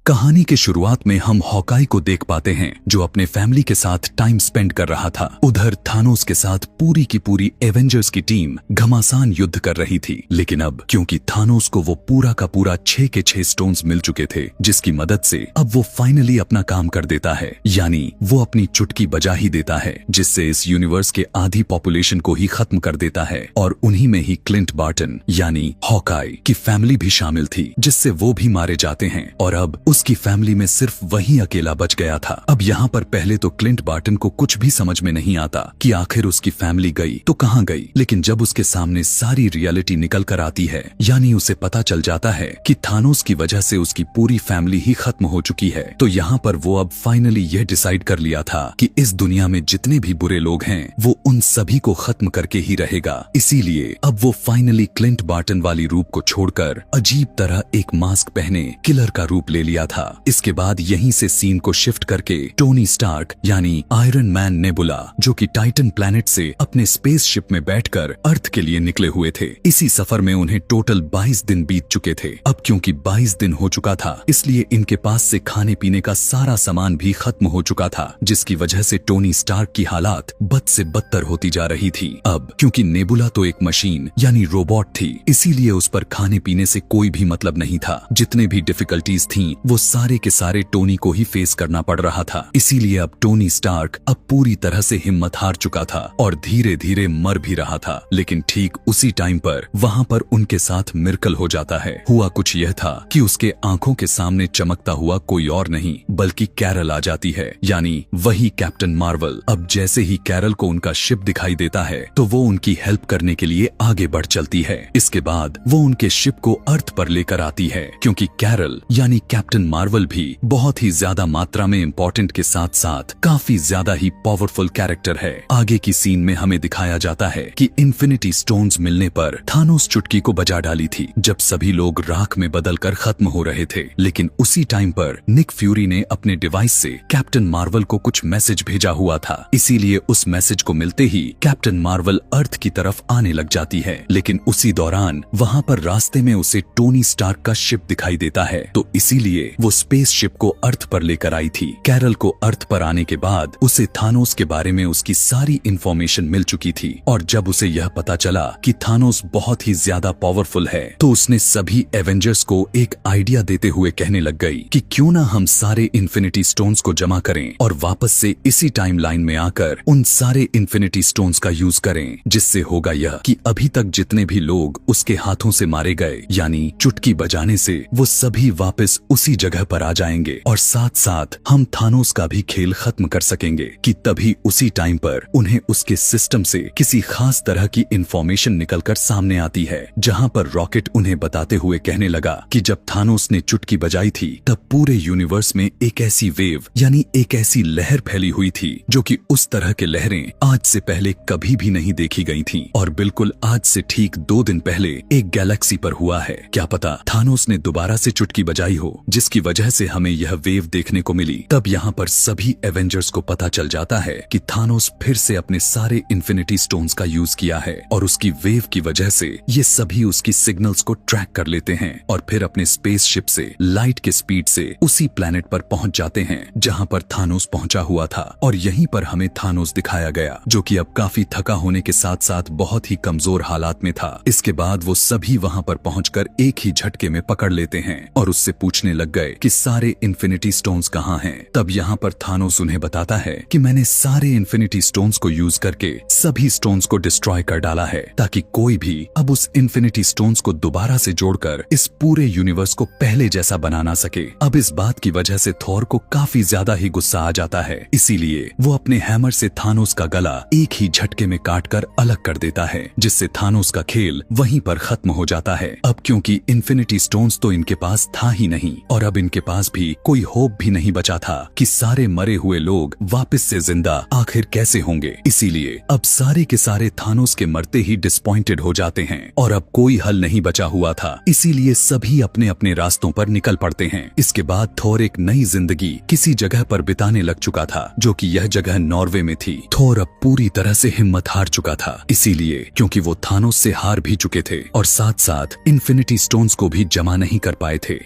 कहानी के शुरुआत में हम हॉकाई को देख पाते हैं जो अपने फैमिली के साथ टाइम स्पेंड कर रहा था। उधर थानोस के साथ पूरी की पूरी एवेंजर्स की टीम घमासान युद्ध कर रही थी। लेकिन अब क्योंकि थानोस को वो पूरा का पूरा 6 के 6 स्टोन्स मिल चुके थे, जिसकी मदद से अब वो फाइनली अपना काम कर देता है, यानी वो अपनी चुटकी बजा ही देता है, जिससे इस यूनिवर्स के आधी पॉपुलेशन को ही खत्म कर देता है। और उन्हीं में ही क्लिंट बार्टन यानी हॉकाई की फैमिली भी शामिल थी, जिससे वो भी मारे जाते हैं और अब उसकी फैमिली में सिर्फ वही अकेला बच गया था। अब यहाँ पर पहले तो क्लिंट बार्टन को कुछ भी समझ में नहीं आता कि आखिर उसकी फैमिली गई तो कहाँ गई, लेकिन जब उसके सामने सारी रियलिटी निकल कर आती है, यानी उसे पता चल जाता है कि थानोस की वजह से उसकी पूरी फैमिली ही खत्म हो चुकी है, तो यहाँ पर वो अब फाइनली यह डिसाइड कर लिया था कि इस दुनिया में जितने भी बुरे लोग हैं वो उन सभी को खत्म करके ही रहेगा। इसीलिए अब वो फाइनली क्लिंट बार्टन वाली रूप को छोड़कर अजीब तरह एक मास्क पहने किलर का रूप ले लिया था। इसके बाद यहीं से सीन को शिफ्ट करके टोनी स्टार्क यानी आयरन मैन नेबुला, जो कि टाइटन प्लैनेट से अपने स्पेसशिप में बैठकर अर्थ के लिए निकले हुए थे। इसी सफर में उन्हें टोटल 22 दिन बीत चुके थे। अब क्योंकि 22 दिन हो चुका था, इसलिए इनके पास से खाने पीने का सारा सामान भी खत्म हो चुका था, जिसकी वजह से टोनी स्टार्क की हालात बद से बदतर होती जा रही थी। अब क्योंकि नेबुला तो एक मशीन यानी रोबोट थी, इसीलिए उस पर खाने पीने से कोई भी मतलब नहीं था। जितने भी डिफिकल्टीज थीं, वो सारे के सारे टोनी को ही फेस करना पड़ रहा था। इसीलिए अब टोनी स्टार्क अब पूरी तरह से हिम्मत हार चुका था और धीरे धीरे मर भी रहा था। लेकिन ठीक उसी टाइम पर वहाँ पर उनके साथ मिरेकल हो जाता है। हुआ कुछ यह था कि उसके आंखों के सामने चमकता हुआ कोई और नहीं बल्कि कैरल आ जाती है, यानी वही कैप्टन मार्वल। अब जैसे ही कैरल को उनका शिप दिखाई देता है तो वो उनकी हेल्प करने के लिए आगे बढ़ चलती है। इसके बाद वो उनके शिप को अर्थ पर लेकर आती है, क्योंकि कैरल यानी कैप्टन मार्वल भी बहुत ही ज्यादा मात्रा में इम्पोर्टेंट के साथ साथ काफी ज्यादा ही पावरफुल कैरेक्टर है। आगे की सीन में हमें दिखाया जाता है कि इन्फिनिटी स्टोन्स मिलने पर थानोस चुटकी को बजा डाली थी, जब सभी लोग राख में बदलकर खत्म हो रहे थे। लेकिन उसी टाइम पर निक फ्यूरी ने अपने डिवाइस से कैप्टन मार्वल को कुछ मैसेज भेजा हुआ था। इसीलिए उस मैसेज को मिलते ही कैप्टन मार्वल अर्थ की तरफ आने लग जाती है। लेकिन उसी दौरान वहाँ पर रास्ते में उसे टोनी स्टार्क का शिप दिखाई देता है, तो इसीलिए वो स्पेस शिप को अर्थ पर लेकर आई थी। कैरल को अर्थ पर आने के बाद उसे थानोस के बारे में उसकी सारी इंफॉर्मेशन मिल चुकी थी, और जब उसे यह पता चला कि थानोस बहुत ही ज्यादा पावरफुल है, तो उसने सभी एवेंजर्स को एक आइडिया देते हुए कहने लग गई कि क्यों ना हम सारे इन्फिनिटी स्टोन्स को जमा करें और वापस से इसी टाइम लाइन में आकर उन सारे इन्फिनिटी स्टोन्स का यूज करें, जिससे होगा यह कि अभी तक जितने भी लोग उसके हाथों से मारे गए, यानी चुटकी बजाने से, वो सभी वापस उसी जगह पर आ जाएंगे और साथ साथ हम थानोस का भी खेल खत्म कर सकेंगे। कि तभी उसी टाइम पर उन्हें उसके सिस्टम से किसी खास तरह की इंफॉर्मेशन निकलकर सामने आती है, जहां पर रॉकेट उन्हें बताते हुए कहने लगा कि जब थानोस ने चुटकी बजाई थी तब पूरे यूनिवर्स में एक ऐसी वेव यानी एक ऐसी लहर फैली हुई थी, जो कि उस तरह के लहरें आज से पहले कभी भी नहीं देखी गई थी। और बिल्कुल आज से ठीक 2 दिन पहले एक गैलेक्सी पर हुआ है। क्या पता थानोस ने दोबारा से चुटकी बजाई हो, जिसकी वजह से हमें यह वेव देखने को मिली। तब यहाँ पर सभी एवेंजर्स को पता चल जाता है कि थानोस फिर से अपने सारे इन्फिनिटी स्टोन्स का यूज किया है, और उसकी वेव की वजह से ये सभी उसकी सिग्नल्स को ट्रैक कर लेते हैं और फिर अपने स्पेसशिप से लाइट के स्पीड से उसी प्लेनेट पर पहुंच जाते हैं जहां पर थानोस पहुंचा हुआ था। और यहीं पर हमें थानोस दिखाया गया, जो कि अब काफी थका होने के साथ साथ बहुत ही कमजोर हालात में था। इसके बाद वो सभी वहां पर पहुंचकर एक ही झटके में पकड़ लेते हैं और उससे पूछने लग गए कि सारे इन्फिनिटी स्टोन्स कहाँ हैं। तब यहाँ पर थानोस उन्हें बताता है कि मैंने सारे इन्फिनिटी स्टोन्स को यूज करके सभी स्टोन्स को डिस्ट्रॉय कर डाला है, ताकि कोई भी अब उस इन्फिनिटी स्टोन्स को दोबारा से जोड़कर इस पूरे यूनिवर्स को पहले जैसा बना ना सके। अब इस बात की वजह से थॉर को काफी ज्यादा ही गुस्सा आ जाता है। इसीलिए वो अपने हैमर से थानोस का गला एक ही झटके में काटकर अलग कर देता है, जिससे थानोस का खेल वहीं पर खत्म हो जाता है। अब क्योंकि इन्फिनिटी स्टोन्स तो इनके पास था ही नहीं, और अब इनके पास भी कोई होप भी नहीं बचा था कि सारे मरे हुए लोग वापस से जिंदा आखिर कैसे होंगे। इसीलिए अब सारे के सारे थानोस के मरते ही डिसपॉइंटेड हो जाते हैं और अब कोई हल नहीं बचा हुआ था। इसीलिए सभी अपने अपने रास्तों पर निकल पड़ते हैं। इसके बाद थोर एक नई जिंदगी किसी जगह पर बिताने लग चुका था, जो कि यह जगह नॉर्वे में थी। थोर अब पूरी तरह से हिम्मत हार चुका था, इसीलिए क्योंकि वो थानोस से हार भी चुके थे और साथ साथ इन्फिनिटी स्टोन्स को भी जमा नहीं कर पाए थे।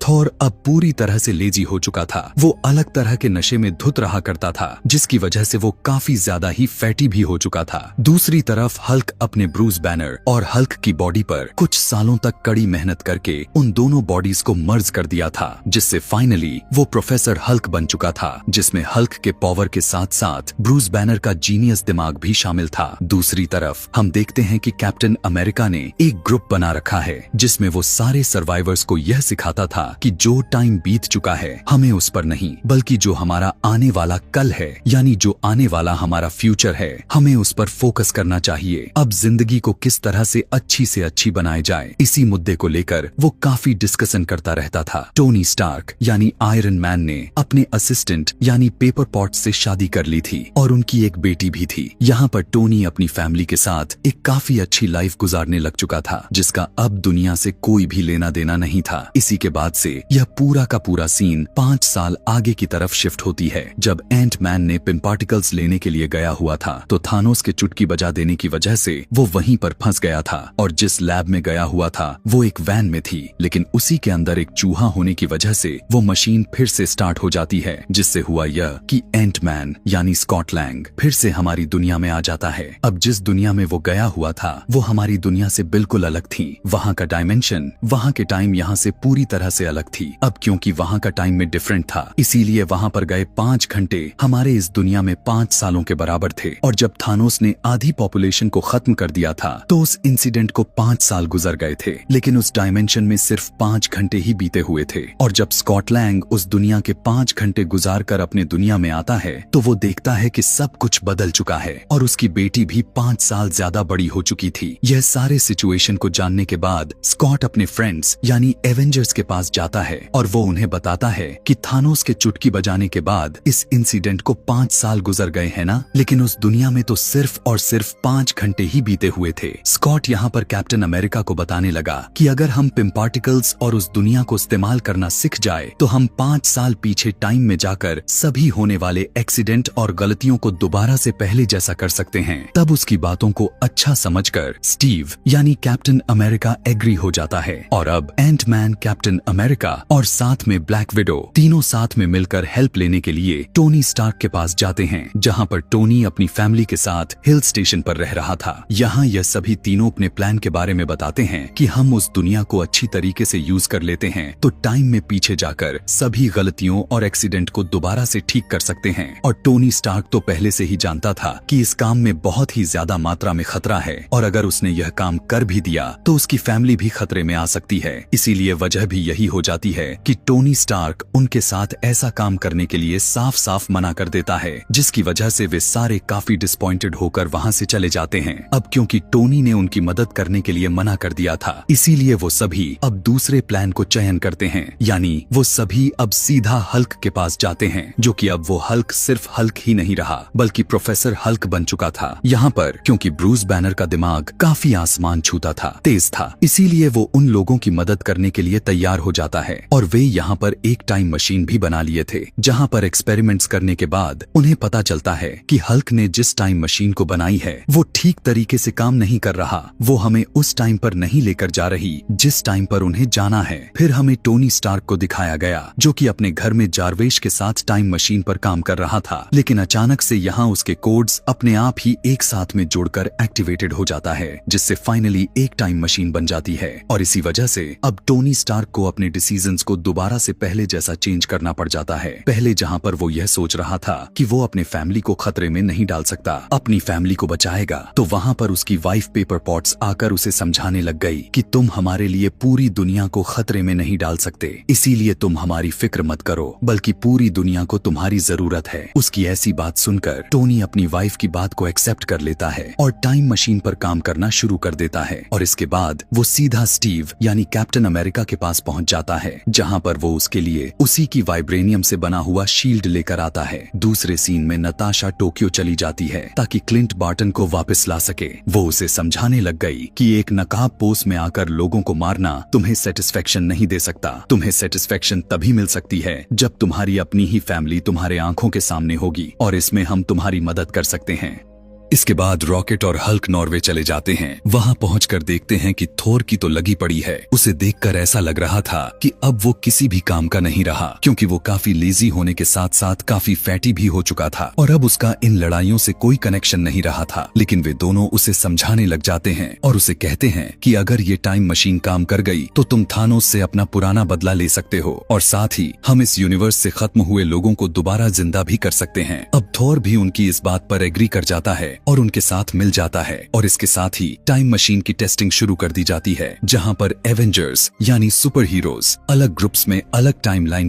थॉर अब पूरी तरह से लेजी हो चुका था। वो अलग तरह के नशे में धुत रहा करता था, जिसकी वजह से वो काफी ज्यादा ही फैटी भी हो चुका था। दूसरी तरफ हल्क अपने ब्रूस बैनर और हल्क की बॉडी पर कुछ सालों तक कड़ी मेहनत करके उन दोनों बॉडीज को मर्ज कर दिया था, जिससे फाइनली वो प्रोफेसर हल्क बन चुका था, जिसमें हल्क के पावर के साथ साथ ब्रूस बैनर का जीनियस दिमाग भी शामिल था। दूसरी तरफ हम देखते हैं कि कैप्टन अमेरिका ने एक ग्रुप बना रखा है, जिसमें वो सारे सर्वाइवर्स को यह सिखाता था कि जो टाइम बीत चुका है हमें उस पर नहीं, बल्कि जो हमारा आने वाला कल है, यानी जो आने वाला हमारा फ्यूचर है, हमें उस पर फोकस करना चाहिए। अब जिंदगी को किस तरह से अच्छी बनाई जाए, इसी मुद्दे को लेकर वो काफी डिस्कशन करता रहता था। टोनी स्टार्क यानी आयरन मैन ने अपने असिस्टेंट यानी पेपर पॉट से शादी कर ली थी और उनकी एक बेटी भी थी। यहाँ पर टोनी अपनी फैमिली के साथ एक काफी अच्छी लाइफ गुजारने लग चुका था, जिसका अब दुनिया से कोई भी लेना देना नहीं था। इसी के बाद से यह पूरा का पूरा सीन 5 साल आगे की तरफ शिफ्ट होती है, जब एंट मैन ने पिन पार्टिकल्स लेने के लिए गया हुआ था, तो थानोस के चुटकी बजा देने की वजह से वो वहीं पर फंस गया था और जिस लैब में गया हुआ था वो एक वैन में थी, लेकिन उसी के अंदर एक चूहा होने की वजह से वो मशीन फिर से स्टार्ट हो जाती है, जिससे हुआ यह कि एंट मैन यानी स्कॉट लैंग फिर से हमारी दुनिया में आ जाता है। अब जिस दुनिया में वो गया हुआ था वो हमारी दुनिया से बिल्कुल अलग थी। वहाँ का डायमेंशन, वहाँ के टाइम यहाँ से पूरी तरह से अलग थी। अब क्योंकि वहाँ का टाइम में डिफरेंट था, इसीलिए वहाँ पर गए 5 घंटे हमारे इस दुनिया में 5 सालों के बराबर थे। और जब थानोस ने आधी पॉपुलेशन को खत्म कर दिया था तो उस इंसिडेंट को 5 साल गुजर गए थे, लेकिन उस डायमेंशन में सिर्फ 5 घंटे ही बीते हुए थे। और जब स्कॉट लैंग उस दुनिया के 5 घंटे गुजार कर अपने दुनिया में आता है तो वो देखता है कि सब कुछ बदल चुका है और उसकी बेटी भी 5 साल ज्यादा बड़ी हो चुकी थी। यह सारे सिचुएशन को जानने के बाद स्कॉट अपने फ्रेंड्स यानी एवेंजर्स के पास जाता है और वो उन्हें बताता है कि थानोस के चुटकी बजाने के बाद इस इंसिडेंट को 5 साल गुजर गए हैं ना, लेकिन उस दुनिया में तो सिर्फ और सिर्फ 5 घंटे ही बीते हुए थे। स्कॉट यहाँ पर कैप्टन अमेरिका को बताने लगा कि अगर हम पिम पार्टिकल्स और उस दुनिया को इस्तेमाल करना सीख जाए तो हम 5 साल पीछे टाइम में जाकर सभी होने वाले एक्सीडेंट और गलतियों को दोबारा से पहले जैसा कर सकते हैं। तब उसकी बातों को अच्छा समझकर स्टीव यानी कैप्टन अमेरिका एग्री हो जाता है और अब एंट मैन, कैप्टन अमेरिका और साथ में ब्लैक विडो तीनों साथ में मिलकर हेल्प लेने के लिए टोनी स्टार्क के पास जाते हैं, जहां पर टोनी अपनी फैमिली के साथ हिल स्टेशन पर रह रहा था। यहाँ यह सभी तीनों अपने प्लान के बारे में बताते हैं कि हम उस दुनिया को अच्छी तरीके से यूज कर लेते हैं तो टाइम में पीछे जाकर सभी गलतियों और एक्सीडेंट को दोबारा से ठीक कर सकते हैं। और टोनी स्टार्क तो पहले से ही जानता था कि इस काम में बहुत ही ज्यादा मात्रा में खतरा है और अगर उसने यह काम कर भी दिया तो उसकी फैमिली भी खतरे में आ सकती है। इसीलिए वजह भी यही हो जाती है कि टोनी स्टार्क उनके साथ ऐसा काम करने के लिए साफ साफ मना कर देता है, जिसकी वजह से वे सारे काफी डिसपॉइंटेड होकर वहां से चले जाते हैं। अब क्योंकि टोनी ने उनकी मदद करने के लिए मना कर दिया था, इसीलिए वो सभी अब दूसरे प्लान को चयन करते हैं, यानी वो सभी अब सीधा हल्क के पास जाते हैं, जो कि अब वो हल्क सिर्फ हल्क ही नहीं रहा बल्कि प्रोफेसर हल्क बन चुका था। यहाँ पर क्योंकि ब्रूस बैनर का दिमाग काफी आसमान छूता था, तेज था, इसीलिए वो उन लोगों की मदद करने के लिए तैयार हो जाता है और वे यहाँ पर एक टाइम मशीन भी बना लिए थे, जहाँ पर एक्सपेरिमेंट्स करने के बाद उन्हें पता चलता है कि हल्क ने जिस टाइम मशीन को बनाई है वो ठीक तरीके से काम नहीं कर रहा, वो हमें उस टाइम पर नहीं लेकर जा रही जिस टाइम पर उन्हें जाना है। फिर हमें टोनी स्टार्क को दिखाया गया जो कि अपने घर में जारवेश के साथ टाइम मशीन पर काम कर रहा था, लेकिन अचानक से यहाँ उसके कोड्स अपने आप ही एक साथ में जुड़कर एक्टिवेटेड हो जाता है, जिससे फाइनली एक टाइम मशीन बन जाती है। और इसी वजह से अब टोनी स्टार्क को अपने डिसीजंस को दोबारा से पहले जैसा चेंज करना पड़ जाता है। पहले जहाँ पर वो यह सोच रहा था कि वो अपने फैमिली को खतरे में नहीं डाल सकता, अपनी फैमिली को बचाएगा, तो वहाँ पर उसकी वाइफ पेपर पॉट्स आकर उसे समझाने लग गई कि तुम हमारे लिए पूरी दुनिया को खतरे में नहीं डाल सकते, इसीलिए तुम हमारी फिक्र मत करो, बल्कि पूरी दुनिया को तुम्हारी जरूरत है। उसकी ऐसी बात सुनकर टोनी अपनी वाइफ की बात को एक्सेप्ट कर लेता है और टाइम मशीन पर काम करना शुरू कर देता है। और इसके बाद वो सीधा स्टीव यानी कैप्टन अमेरिका के पास पहुंच जाता है, जहां पर वो उसके लिए उसी की वाइब्रेनियम से बना हुआ शील्ड लेकर आता है। दूसरे सीन में नताशा टोक्यो चली जाती है ताकि क्लिंट बार्टन को वापस ला सके। वो उसे समझाने लग गई कि एक नकाब पोस में आकर लोगों को मारना तुम्हें सेटिस्फेक्शन नहीं दे सकता, तुम्हें सेटिस्फेक्शन तभी मिल सकती है जब तुम्हारी अपनी ही फैमिली तुम्हारे आंखों के सामने होगी और इसमें हम तुम्हारी मदद कर सकते हैं। इसके बाद रॉकेट और हल्क नॉर्वे चले जाते हैं। वहां पहुंचकर देखते हैं कि थोर की तो लगी पड़ी है। उसे देखकर ऐसा लग रहा था कि अब वो किसी भी काम का नहीं रहा, क्योंकि वो काफी लेजी होने के साथ साथ काफी फैटी भी हो चुका था और अब उसका इन लड़ाइयों से कोई कनेक्शन नहीं रहा था। लेकिन वे दोनों उसे समझाने लग जाते हैं और उसे कहते हैं कि अगर ये टाइम मशीन काम कर गई तो तुम थानोस से अपना पुराना बदला ले सकते हो और साथ ही हम इस यूनिवर्स से खत्म हुए लोगों को दोबारा जिंदा भी कर सकते हैं। अब थोर भी उनकी इस बात पर एग्री कर जाता है और उनके साथ मिल जाता है और इसके साथ ही टाइम मशीन की टेस्टिंग शुरू कर दी जाती है, जहां पर एवेंजर्स यानी सुपर हीरोज अलग ग्रुप्स में अलग टाइमलाइन